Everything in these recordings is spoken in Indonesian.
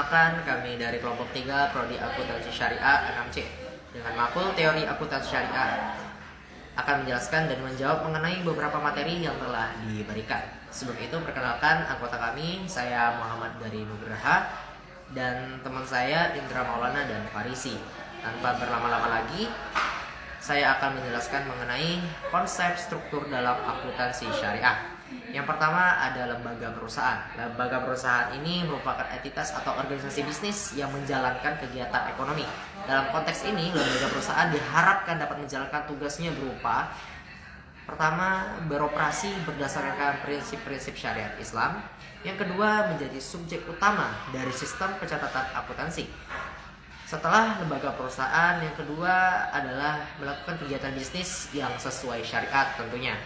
Perkenalkan, kami dari kelompok 3 Prodi Akuntansi Syariah 6C dengan makul teori akuntansi syariah akan menjelaskan dan menjawab mengenai beberapa materi yang telah diberikan. Sebelum itu, perkenalkan anggota kami, saya Muhammad dari Nugraha dan teman saya Indra Maulana dan Farisi. Tanpa berlama-lama lagi, saya akan menjelaskan mengenai konsep struktur dalam akuntansi syariah. Yang pertama ada lembaga perusahaan. Lembaga perusahaan ini merupakan entitas atau organisasi bisnis yang menjalankan kegiatan ekonomi. Dalam konteks ini, lembaga perusahaan diharapkan dapat menjalankan tugasnya berupa: pertama, beroperasi berdasarkan prinsip-prinsip syariat Islam. Yang kedua, menjadi subjek utama dari sistem pencatatan akuntansi. Setelah lembaga perusahaan, yang kedua adalah melakukan kegiatan bisnis yang sesuai syariat tentunya.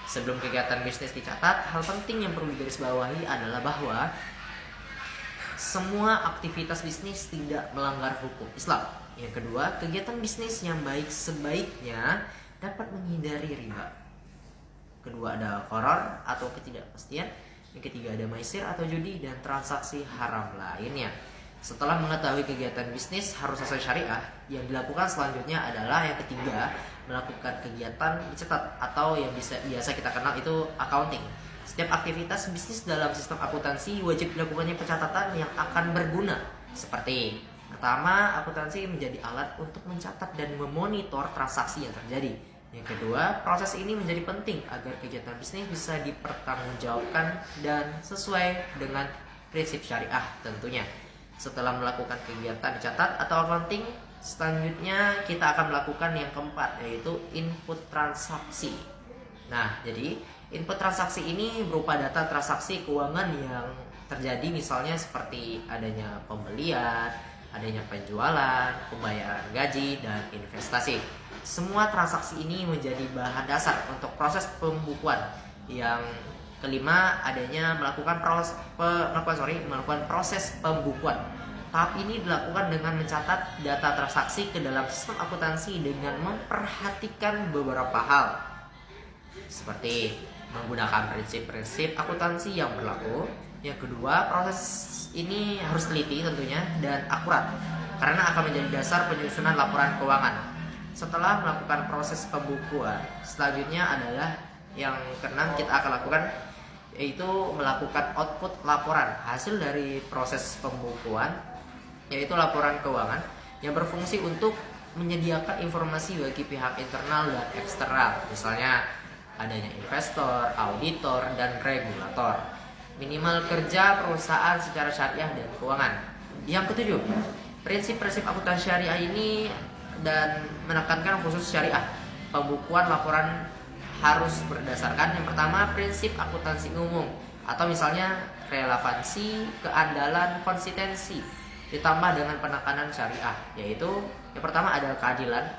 Sebelum kegiatan bisnis dicatat, hal penting yang perlu digarisbawahi adalah bahwa semua aktivitas bisnis tidak melanggar hukum Islam. Yang kedua, kegiatan bisnis yang baik sebaiknya dapat menghindari riba. Kedua, ada gharar atau ketidakpastian. Yang ketiga, ada maisir atau judi dan transaksi haram lainnya. Setelah mengetahui kegiatan bisnis harus sesuai syariah, yang dilakukan selanjutnya adalah yang ketiga, melakukan kegiatan dicatat atau yang biasa kita kenal itu accounting. Setiap aktivitas bisnis dalam sistem akuntansi wajib dilakukannya pencatatan yang akan berguna. Seperti pertama, akuntansi menjadi alat untuk mencatat dan memonitor transaksi yang terjadi. Yang kedua, proses ini menjadi penting agar kegiatan bisnis bisa dipertanggungjawabkan dan sesuai dengan prinsip syariah tentunya. Setelah melakukan kegiatan dicatat atau accounting, selanjutnya kita akan melakukan yang keempat, yaitu input transaksi. Nah, jadi input transaksi ini berupa data transaksi keuangan yang terjadi, misalnya seperti adanya pembelian, adanya penjualan, pembayaran gaji, dan investasi. Semua transaksi ini menjadi bahan dasar untuk proses pembukuan. Yang kelima, adanya melakukan proses pembukuan. Tahap ini dilakukan dengan mencatat data transaksi ke dalam sistem akuntansi dengan memperhatikan beberapa hal, seperti menggunakan prinsip-prinsip akuntansi yang berlaku. Yang kedua, proses ini harus teliti tentunya dan akurat karena akan menjadi dasar penyusunan laporan keuangan. Setelah melakukan proses pembukuan, selanjutnya adalah yang keenam kita akan lakukan, yaitu melakukan output laporan hasil dari proses pembukuan, yaitu laporan keuangan yang berfungsi untuk menyediakan informasi bagi pihak internal dan eksternal, misalnya adanya investor, auditor, dan regulator. Minimal kerja perusahaan secara syariah dan keuangan. Yang ketujuh, prinsip-prinsip akuntansi syariah ini dan menekankan khusus syariah. Pembukuan laporan harus berdasarkan yang pertama, prinsip akuntansi umum atau misalnya relevansi, keandalan, konsistensi ditambah dengan penekanan syariah, yaitu yang pertama ada keadilan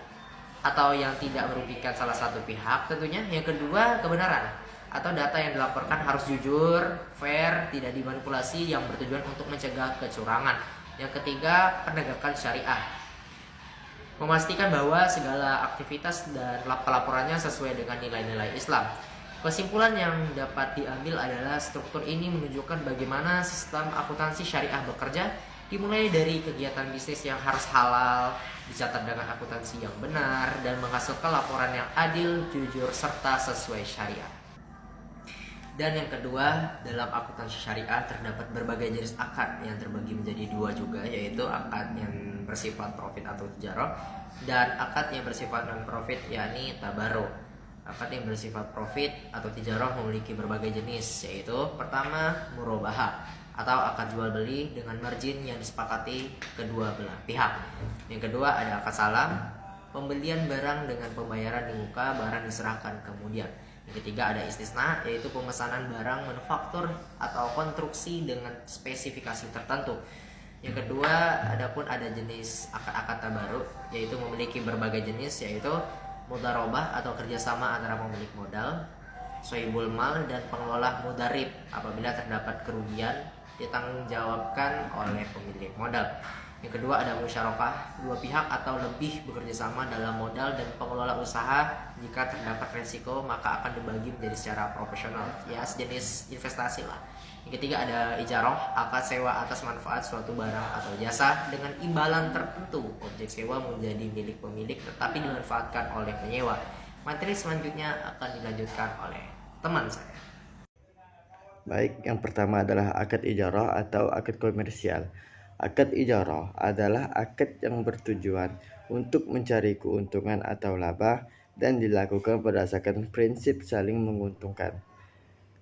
atau yang tidak merugikan salah satu pihak tentunya. Yang kedua, kebenaran atau data yang dilaporkan harus jujur, fair, tidak dimanipulasi, yang bertujuan untuk mencegah kecurangan. Yang ketiga, penegakan syariah, memastikan bahwa segala aktivitas dan pelaporannya sesuai dengan nilai-nilai Islam. Kesimpulan yang dapat diambil adalah struktur ini menunjukkan bagaimana sistem akuntansi syariah bekerja, dimulai dari kegiatan bisnis yang harus halal, dicatat dengan akuntansi yang benar, dan menghasilkan laporan yang adil, jujur, serta sesuai syariah. Dan yang kedua, dalam akuntansi syariah terdapat berbagai jenis akad yang terbagi menjadi dua juga, yaitu akad yang bersifat profit atau tijarah dan akad yang bersifat non-profit, yakni tabarruk. Akad yang bersifat profit atau tijarah memiliki berbagai jenis, yaitu pertama, murabahah atau akad jual beli dengan margin yang disepakati kedua belah pihak. Yang kedua ada akad salam, pembelian barang dengan pembayaran di muka, barang diserahkan kemudian. Yang ketiga ada istisna, yaitu pemesanan barang manufaktur atau konstruksi dengan spesifikasi tertentu. Yang kedua, adapun ada jenis akad-akad tabarruk, yaitu memiliki berbagai jenis, yaitu mudharabah atau kerjasama antara pemilik modal, sohibul mal, dan pengelola mudarib. Apabila terdapat kerugian, ditanggungjawabkan oleh pemilik modal. Yang kedua ada musyarakah, dua pihak atau lebih bekerja sama dalam modal dan pengelola usaha. Jika terdapat resiko maka akan dibagi menjadi secara proporsional, ya sejenis investasi lah. Yang ketiga ada ijaroh, akad sewa atas manfaat suatu barang atau jasa dengan imbalan tertentu. Objek sewa menjadi milik pemilik tetapi dimanfaatkan oleh penyewa. Materi selanjutnya akan dilanjutkan oleh teman saya. Baik, yang pertama adalah akad ijarah atau akad komersial. Akad ijarah adalah akad yang bertujuan untuk mencari keuntungan atau laba dan dilakukan berdasarkan prinsip saling menguntungkan.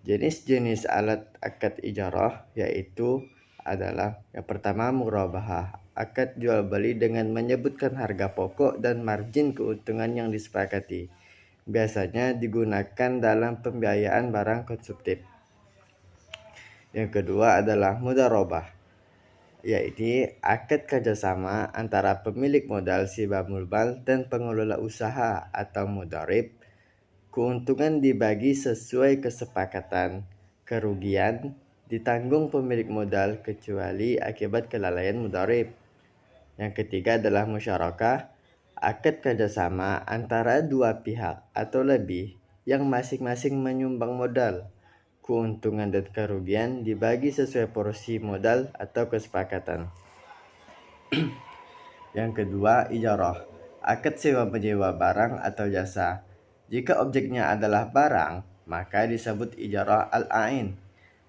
Jenis-jenis alat akad ijarah yaitu adalah yang pertama murabahah, akad jual beli dengan menyebutkan harga pokok dan margin keuntungan yang disepakati. Biasanya digunakan dalam pembiayaan barang konsumtif. Yang kedua adalah mudharabah, yaitu akad kerjasama antara pemilik modal si mulbal dan pengelola usaha atau mudharib. Keuntungan dibagi sesuai kesepakatan. Kerugian ditanggung pemilik modal kecuali akibat kelalaian mudharib. Yang ketiga adalah musyarakah, akad kerjasama antara dua pihak atau lebih yang masing-masing menyumbang modal. Keuntungan dan kerugian dibagi sesuai porsi modal atau kesepakatan. Yang kedua, ijarah, akad sewa menyewa barang atau jasa. Jika objeknya adalah barang, maka disebut ijarah al-ain.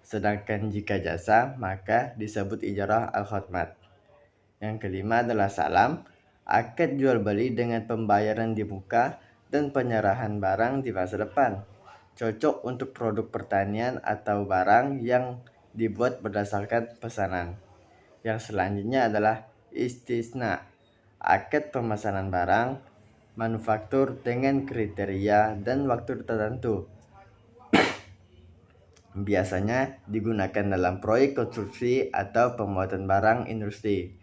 Sedangkan jika jasa, maka disebut ijarah al-khidmat. Yang kelima adalah salam, akad jual beli dengan pembayaran di muka dan penyerahan barang di masa depan. Cocok untuk produk pertanian atau barang yang dibuat berdasarkan pesanan. Yang selanjutnya adalah istisna, akad pemesanan barang manufaktur dengan kriteria dan waktu tertentu. Biasanya digunakan dalam proyek konstruksi atau pembuatan barang industri.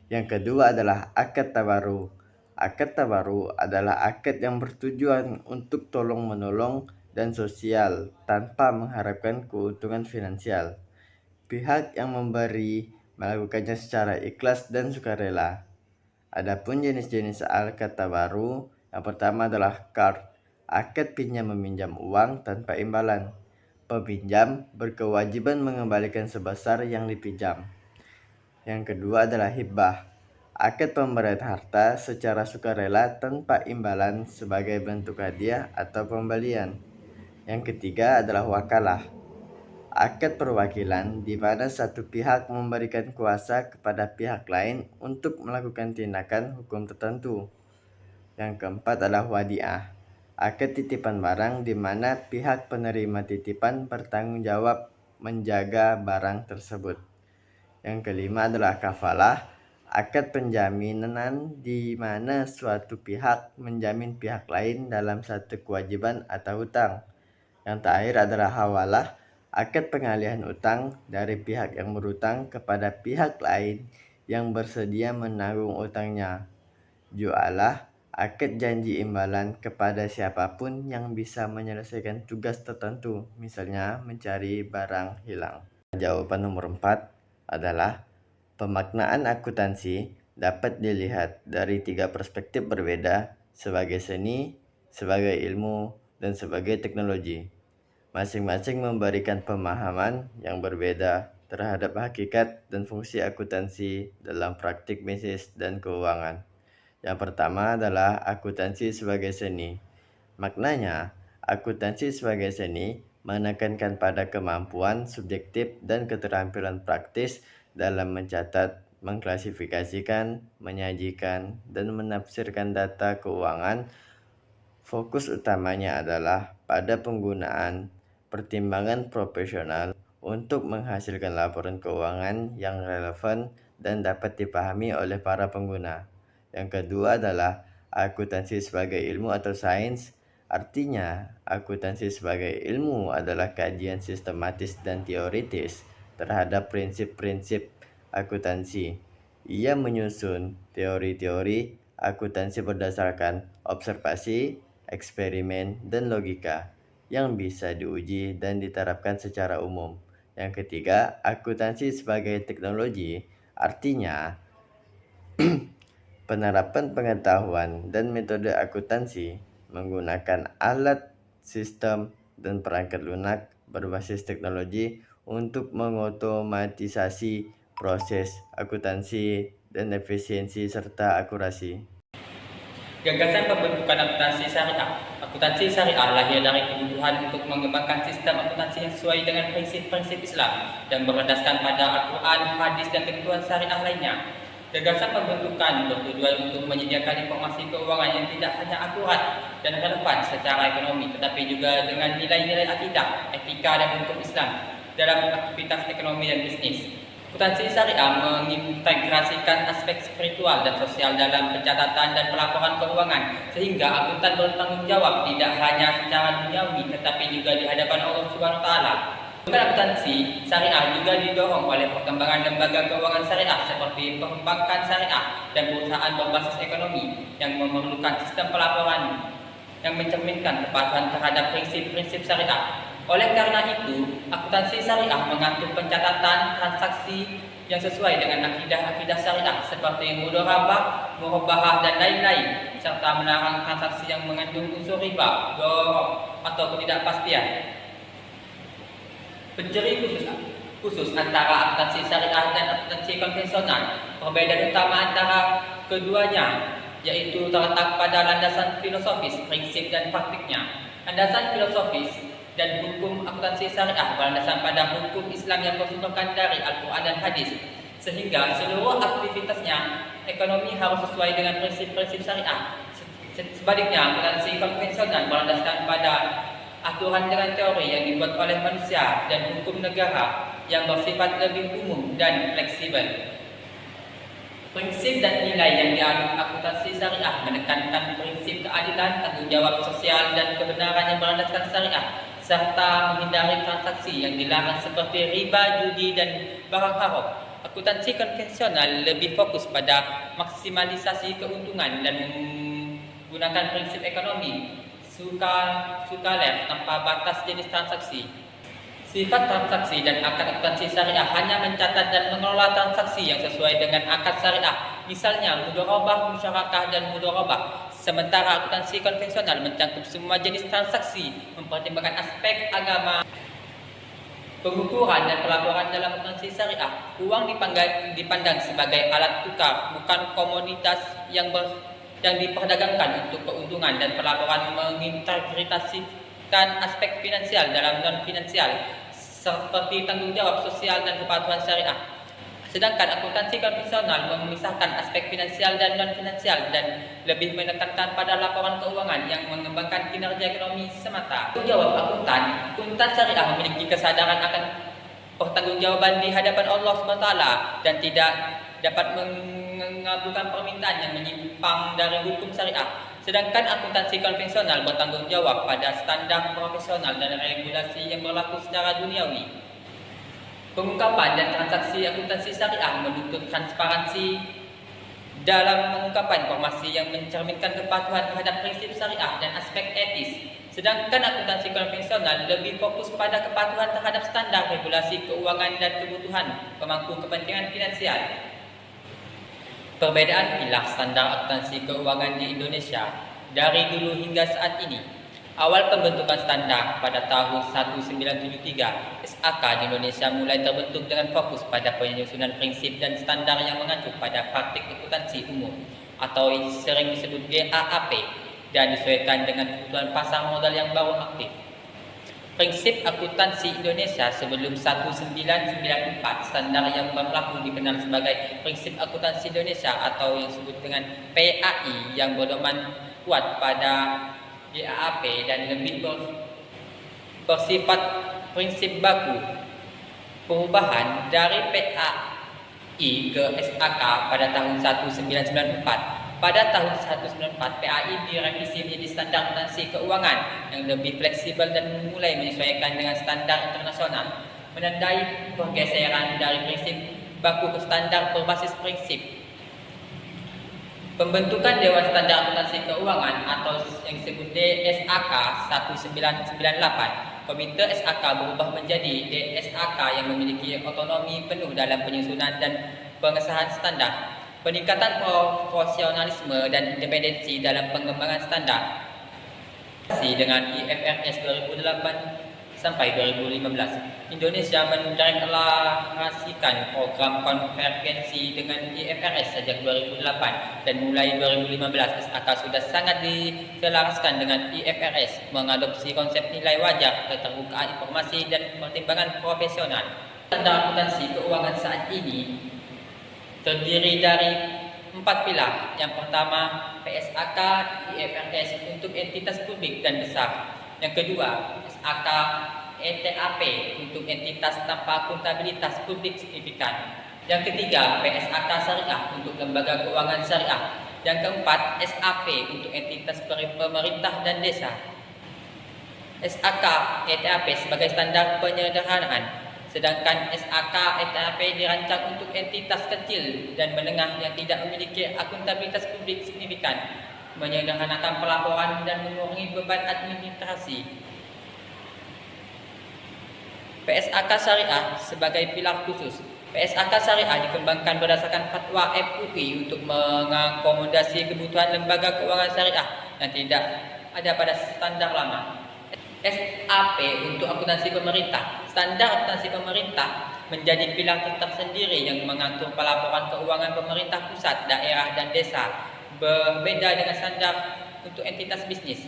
Yang kedua adalah akad tabaru. Akad tabaru adalah akad yang bertujuan untuk tolong-menolong dan sosial tanpa mengharapkan keuntungan finansial. Pihak yang memberi melakukannya secara ikhlas dan sukarela. Adapun jenis-jenis akad tabaru, yang pertama adalah qard, akad pinjam meminjam uang tanpa imbalan. Peminjam berkewajiban mengembalikan sebesar yang dipinjam. Yang kedua adalah hibah, akad pemberian harta secara sukarela tanpa imbalan sebagai bentuk hadiah atau pembelian. Yang ketiga adalah wakalah, akad perwakilan di mana satu pihak memberikan kuasa kepada pihak lain untuk melakukan tindakan hukum tertentu. Yang keempat adalah wadiah, akad titipan barang di mana pihak penerima titipan bertanggung jawab menjaga barang tersebut. Yang kelima adalah kafalah, akad penjaminan di mana suatu pihak menjamin pihak lain dalam satu kewajiban atau hutang. Yang terakhir adalah hawalah, akad pengalihan utang dari pihak yang berutang kepada pihak lain yang bersedia menanggung utangnya. Jualah, akad janji imbalan kepada siapapun yang bisa menyelesaikan tugas tertentu, misalnya mencari barang hilang. Jawaban nomor 4 adalah pemaknaan akuntansi dapat dilihat dari 3 perspektif berbeda, sebagai seni, sebagai ilmu, dan sebagai teknologi. Masing-masing memberikan pemahaman yang berbeda terhadap hakikat dan fungsi akuntansi dalam praktik bisnis dan keuangan. Yang pertama adalah akuntansi sebagai seni. Maknanya, akuntansi sebagai seni menekankan pada kemampuan subjektif dan keterampilan praktis dalam mencatat, mengklasifikasikan, menyajikan, dan menafsirkan data keuangan. Fokus utamanya adalah pada penggunaan pertimbangan profesional untuk menghasilkan laporan keuangan yang relevan dan dapat dipahami oleh para pengguna. Yang kedua adalah akuntansi sebagai ilmu atau sains. Artinya, akuntansi sebagai ilmu adalah kajian sistematis dan teoritis terhadap prinsip-prinsip akuntansi. Ia menyusun teori-teori akuntansi berdasarkan observasi, eksperimen, dan logika yang bisa diuji dan diterapkan secara umum. Yang ketiga, akuntansi sebagai teknologi. Artinya, penerapan pengetahuan dan metode akuntansi menggunakan alat, sistem, dan perangkat lunak berbasis teknologi untuk mengotomatisasi proses akuntansi dan efisiensi serta akurasi. Gagasan pembentukan akuntansi syariah. Akuntansi syariah lahir dari kebutuhan untuk mengembangkan sistem akuntansi yang sesuai dengan prinsip-prinsip Islam dan berlandaskan pada Al-Quran, hadis, dan ketentuan syariah lainnya. Gagasan pembentukan bertujuan untuk menyediakan informasi keuangan yang tidak hanya akurat dan relevan secara ekonomi, tetapi juga dengan nilai-nilai akidah, etika, dan hukum Islam dalam aktivitas ekonomi dan bisnis. Akuntansi syariah mengintegrasikan aspek spiritual dan sosial dalam pencatatan dan pelaporan keuangan, sehingga akuntan bertanggung jawab tidak hanya secara duniawi tetapi juga di hadapan Allah Subhanahu wa taala. Akuntansi syariah juga didorong oleh perkembangan lembaga keuangan syariah seperti perbankan syariah dan perusahaan berbasis ekonomi yang memerlukan sistem pelaporan yang mencerminkan kepatuhan terhadap prinsip-prinsip syariah. Oleh karena itu, akuntansi syariah mengatur pencatatan transaksi yang sesuai dengan akidah-akidah syariah seperti mudharabah, murabahah, dan lain-lain, serta melarang transaksi yang mengandung unsur riba, gharar, atau ketidakpastian. Penciri khusus antara akuntansi syariah dan akuntansi konvensional. Perbedaan utama antara keduanya yaitu terletak pada landasan filosofis, prinsip, dan praktiknya. Landasan filosofis dan hukum akuntansi syariah berlandasan pada hukum Islam yang bersumberkan dari Al-Quran dan hadis, sehingga seluruh aktivitasnya ekonomi harus sesuai dengan prinsip-prinsip syariah. Sebaliknya, akuntansi konvensional berlandaskan pada aturan dengan teori yang dibuat oleh manusia dan hukum negara yang bersifat lebih umum dan fleksibel. Prinsip dan nilai yang dianut akuntansi syariah menekankan prinsip keadilan, tanggung jawab sosial, dan kebenaran yang berlandaskan syariah, serta menghindari transaksi yang dilarang seperti riba, judi, dan barang haram. Akuntansi konvensional lebih fokus pada maksimalisasi keuntungan dan menggunakan prinsip ekonomi sukaler tanpa batas jenis transaksi. Sifat transaksi dan akad akuntansi syariah hanya mencatat dan mengelola transaksi yang sesuai dengan akad syariah, misalnya mudharabah, musyarakah, dan mudharabah. Sementara akuntansi konvensional mencakup semua jenis transaksi, mempertimbangkan aspek agama. Pengukuran dan pelaporan dalam akuntansi syariah. Uang dipandang sebagai alat tukar, bukan komoditas yang diperdagangkan untuk keuntungan, dan pelaporan mengintegrasikan aspek finansial dalam non-finansial seperti tanggung jawab sosial dan kepatuhan syariah. Sedangkan akuntansi konvensional memisahkan aspek finansial dan non-finansial dan lebih menekankan pada laporan keuangan yang mengembangkan kinerja ekonomi semata. Tanggung jawab akuntan syariah memiliki kesadaran akan pertanggungjawaban di hadapan Allah SWT dan tidak dapat mengabulkan permintaan yang menyimpang dari hukum syariah. Sedangkan akuntansi konvensional bertanggung jawab pada standar profesional dan regulasi yang berlaku secara duniawi. Pengungkapan dan transaksi akuntansi syariah menuntut transparansi dalam mengungkapkan informasi yang mencerminkan kepatuhan terhadap prinsip syariah dan aspek etis. Sedangkan akuntansi konvensional lebih fokus pada kepatuhan terhadap standar regulasi keuangan dan kebutuhan pemangku kepentingan finansial. Perbedaan pilar standar akuntansi keuangan di Indonesia dari dulu hingga saat ini. Awal pembentukan standar pada tahun 1973, SAK di Indonesia mulai terbentuk dengan fokus pada penyusunan prinsip dan standar yang mengacu pada praktik akuntansi umum atau sering disebut GAAP dan disesuaikan dengan kebutuhan pasar modal yang baru aktif. Prinsip akuntansi Indonesia sebelum 1994, standar yang berlaku dikenal sebagai Prinsip Akuntansi Indonesia atau yang disebut dengan PAI yang berdoman kuat pada GAAP dan lebih bersifat prinsip baku. Perubahan dari PAI ke SAK pada tahun 1994. Pada tahun 1994, PAI direvisi menjadi standar akuntansi keuangan yang lebih fleksibel dan mulai menyesuaikan dengan standar internasional, menandai pergeseran dari prinsip baku ke standar berbasis prinsip. Pembentukan Dewan Standar Akuntansi Keuangan atau yang disebut DSAK 1998. Komite SAK berubah menjadi DSAK yang memiliki otonomi penuh dalam penyusunan dan pengesahan standar. Peningkatan profesionalisme dan independensi dalam pengembangan standar. Dengan IFRS 2008 sampai 2015. Indonesia mendeklarasikan program konvergensi dengan IFRS sejak 2008 dan mulai 2015 SAK sudah sangat diselaraskan dengan IFRS, mengadopsi konsep nilai wajar, keterbukaan informasi dan pertimbangan profesional. Standar akuntansi keuangan saat ini terdiri dari 4 pilar. Yang pertama, PSAK IFRS untuk entitas publik dan besar. Yang kedua, SAK ETAP untuk entitas tanpa akuntabilitas publik signifikan. Yang ketiga, PSAK Syariah untuk lembaga keuangan syariah. Yang keempat, SAP untuk entitas pemerintah dan desa. SAK ETAP sebagai standar penyederhanaan. Sedangkan SAK ETAP dirancang untuk entitas kecil dan menengah yang tidak memiliki akuntabilitas publik signifikan, menyederhanakan pelaporan dan mengurangi beban administrasi. PSAK Syariah sebagai pilar khusus. PSAK Syariah dikembangkan berdasarkan fatwa MUI untuk mengakomodasi kebutuhan lembaga keuangan syariah yang tidak ada pada standar lama. SAP untuk akuntansi pemerintah. Standar akuntansi pemerintah menjadi pilar tersendiri yang mengatur pelaporan keuangan pemerintah pusat, daerah, dan desa, berbeda dengan standar untuk entitas bisnis.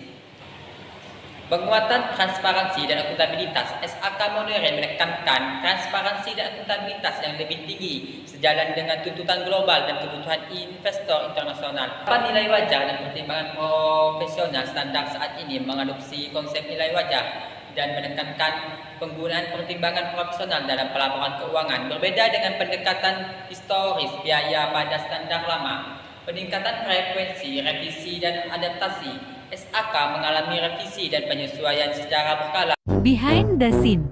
Penguatan transparansi dan akuntabilitas. SAK modern menekankan transparansi dan akuntabilitas yang lebih tinggi sejalan dengan tuntutan global dan kebutuhan investor internasional. Nilai wajar dan pertimbangan profesional standar saat ini mengadopsi konsep nilai wajar dan menekankan penggunaan pertimbangan profesional dalam pelaporan keuangan, berbeda dengan pendekatan historis biaya pada standar lama. Peningkatan frekuensi, revisi, dan adaptasi. SAK mengalami revisi dan penyesuaian secara berkala. Behind the scene.